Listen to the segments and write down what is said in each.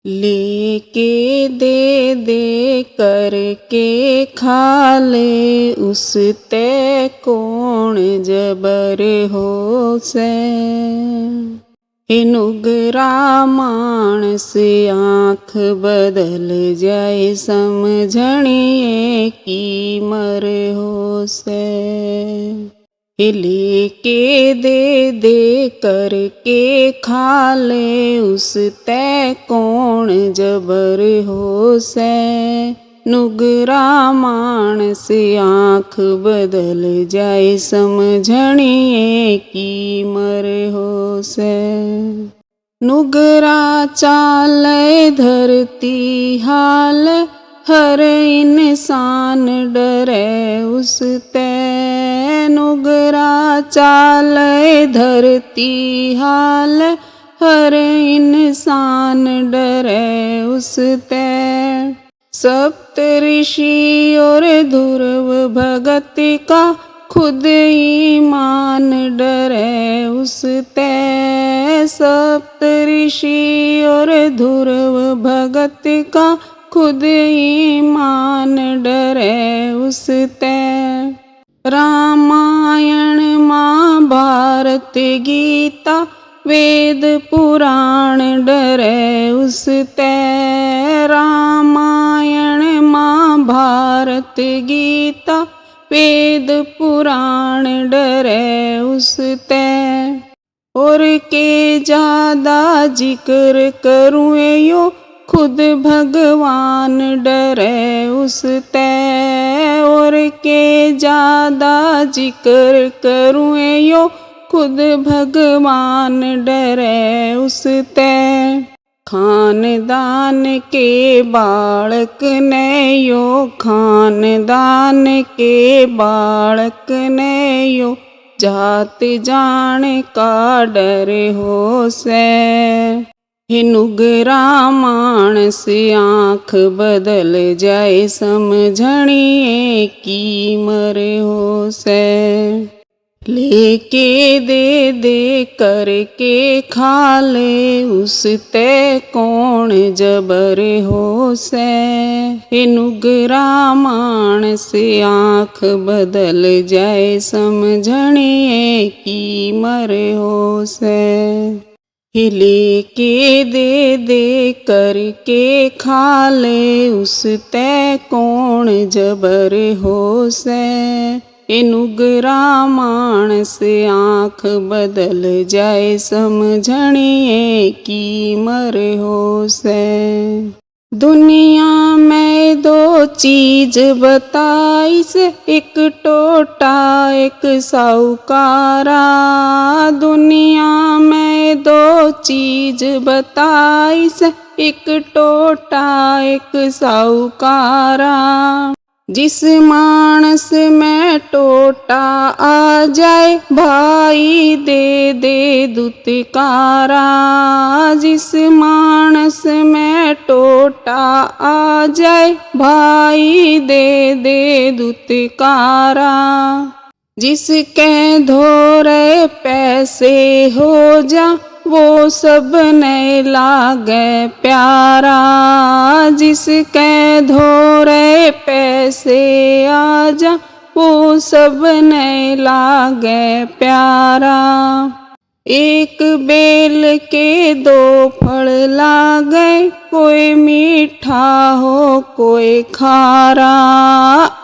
लेके दे दे करके खा ले, उस ते कौन जबर हो से। नुगरा मानस आँख बदल जाए, समझणिए की मर हो से। लेके दे दे करके खा ले, उस ते कौन जबर हो से। नुगरा मानस आँख बदल जाए, समझणिए की मर हो से। नुगरा चाले धरती हाल, हर इंसान डरे उस ते। नुगरा चाले धरती हाल, हर इंसान डरे उस ते। सप्त ऋषि और ध्रुव भगत का, खुद ईमान डरे उस ते। सप्त ऋषि और ध्रुव भगत का, खुद ईमान डरे उस ते। रामायण महाभारत गीता, वेद पुराण डरे उस ते। रामायण महाभारत गीता, वेद पुराण डरे उस ते। और के ज्यादा जिक्र करूँ यो, खुद भगवान डरे उस ते। और के ज्यादा जिक्र करूँ यो, खुद भगवान डरे उस ते। खानदान के बालक ने यो, खानदान के बालक ने यो, जात जान का डर हो से। नुगरा मानस आँख बदल जाए, समझणिए की मर हो से। लेके दे दे करके खा ले, उस ते कौन जबर हो से। नुगरा मानस आँख बदल जाए, समझणिए की मर हो से। लेके दे दे करके खा ले, उस ते कौन जबर हो से। नुगरा मानस आँख बदल जाए, समझणिए की मर हो से। दुनिया में दो चीज बताई से, एक टोटा एक साहूकारा। दुनिया में दो चीज बताई से, एक टोटा एक साहूकारा। जिस मानस में टोटा आ जाए, भाई दे दे दुत्कारा। जिस मानस में टोटा आ जाए, भाई दे दे दुत्कारा। जिसके धोरे पैसे हो जा, वो सब ने लागे प्यारा। जिसके धोरे पैसे आ जा, वो सब ने लागे प्यारा। एक बेल के दो फल लागे, कोई मीठा हो कोई खारा।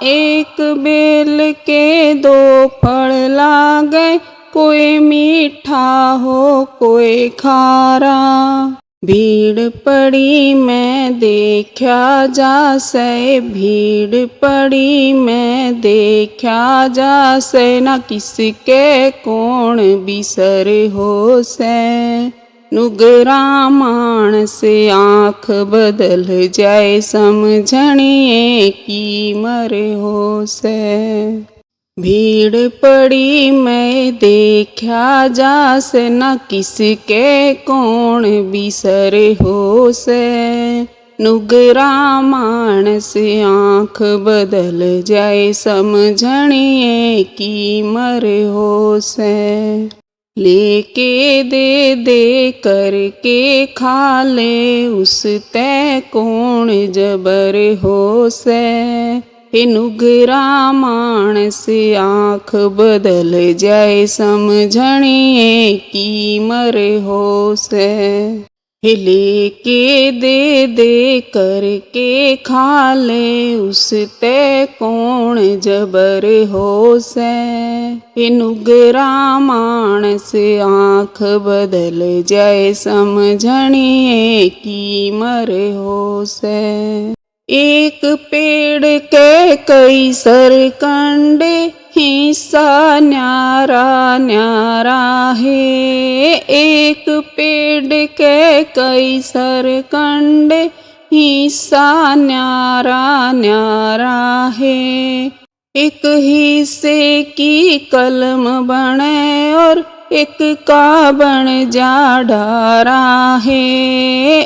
एक बेल के दो फल लागे, कोई मीठा हो कोई खारा। भीड़ पड़ी में देखा जासे, भीड़ पड़ी में देखा जासे, न किसके कौन बिसर हो से। नुगरा मानस आँख बदल जाए, समझणिए की मर हो से। भीड़ पड़ी में देखा जासे, न किसके कौन बिसर हो से। नुगरा मानस आँख बदल जाए, समझणिए की मर हो से। लेके दे दे करके खा ले, उस तै कौन जबर होसै। हे नुगरा मानस आँख बदल जाए, समझणिए की मर होसै। हे लेके दे दे करके खा ले, उस तै कौन जबर होसै। हे नुगरा मानस आँख बदल जाए, समझणिए की मर होसै। एक पेड़ के कई सरकंडे, हिस्सा न्यारा न्यारा है। एक पेड़ के कई सरकंडे, हिस्सा न्यारा न्यारा है। एक हिस्से की कलम बने और एक का बन जा ढारा है।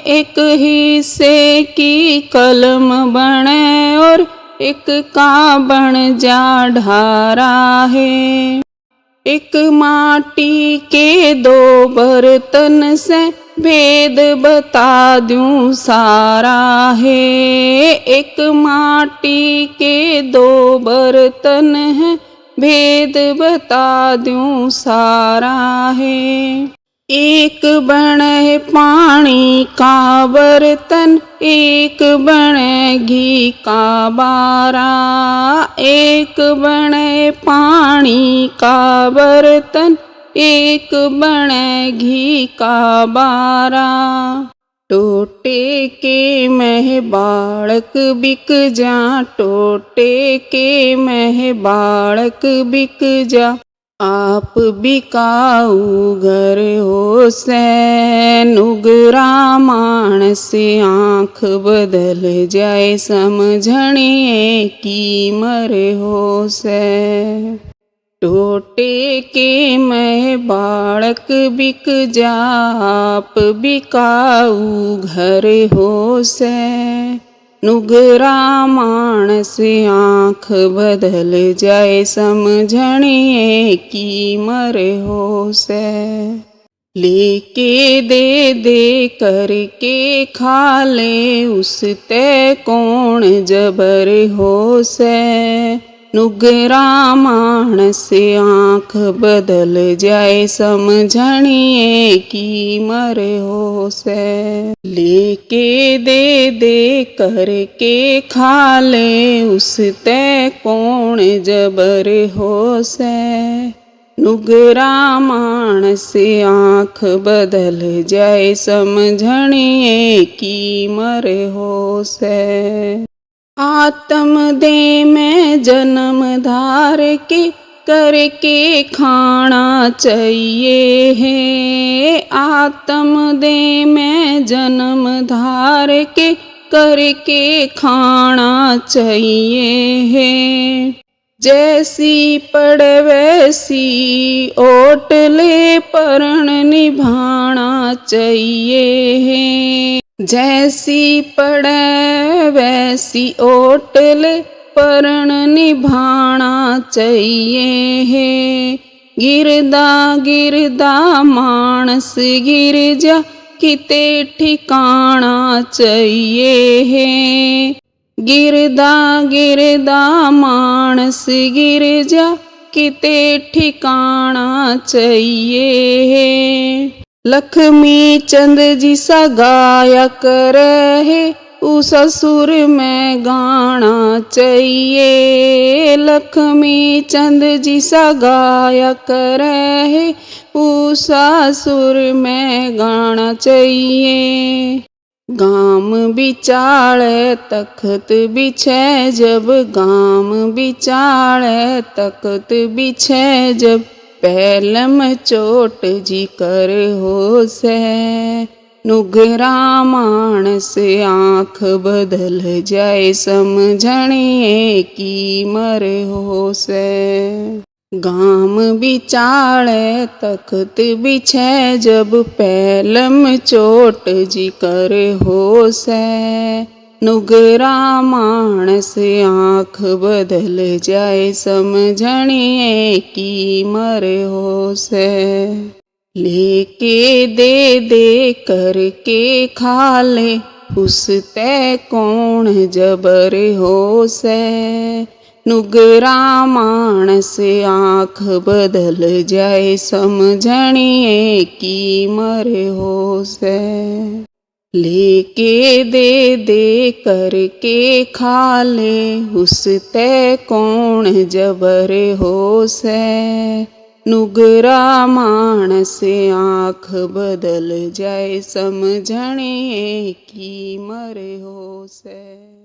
एक हिस्से की कलम बने और एक का बन जा ढारा है। एक माटी के दो बर्तन से भेद बता दूं सारा है। एक माटी के दो बर्तन हैं, भेद बता दूं सारा है। एक बने पानी का बर्तन, एक बने घी का बारा। एक बने पानी का बर्तन, एक बने घी का बारा। टोटे के मह बालक बिक जा, टोटे के मह बालक बिक जा। आप बिकाऊ घर होसै, नुगरा मानस आँख बदल जाए, समझणिए की मर होसै। टोटे के मैं बालक बिक जा, आप बिकाऊ घर होसै। नुगरा मानस आँख बदल जाए, समझणिए की मर होसै। लेके दे दे करके खा ले, उस तै कौन जबर होसै। नुगरा मानस आँख बदल जाए, समझणिए की मर होसै। लेके दे दे करके खा ले, उस तै कौन जबर होसै। नुगरा मानस आँख बदल जाए, समझणिए की मर होसै। आत्म दे में जन्म धार के करके खाना चाहिए है। आत्म दे में जन्म धार के करके खाना चाहिए है। जैसी पड़े वैसी ओट ले, परण निभाना चाहिए है। जैसी पड़े वैसी ओट ले, परण निभाना चाहिए है। गिरदा गिरदा मानस गिर जा, किते ठिकाना चाहिए है। गिरदा गिरदा मानस गिर जा, किते ठिकाना चाहिए है। लक्ष्मी चंद जी सा गाया करे है, उस सुर में गाना चाहिए। लक्ष्मी चंद जी सा गाया करे है, उस सुर में गाना चाहिए। गाम बिचाले तख्त बिछे जब, गाम बिचाले तख्त बिछे जब। पहलम चोट जी कर होसै, नुगरा मानस आँख बदल जाए, समझणिए की मर होसै। गाम बिचाले तख्त बिछे जब, पहलम चोट जी कर होसै। नुगरा मानस आँख बदल जाए, समझणिए की मर होसै। लेके दे दे करके खा ले, उस ते कौन जबर होसे। नुगरा मानस आँख बदल जाए, समझणिए की मर होसे। लेके दे दे करके खा ले, उस ते कौन जबर होसे। नुगरा मानस आँख बदल जाए, समझणिए की मर होसे।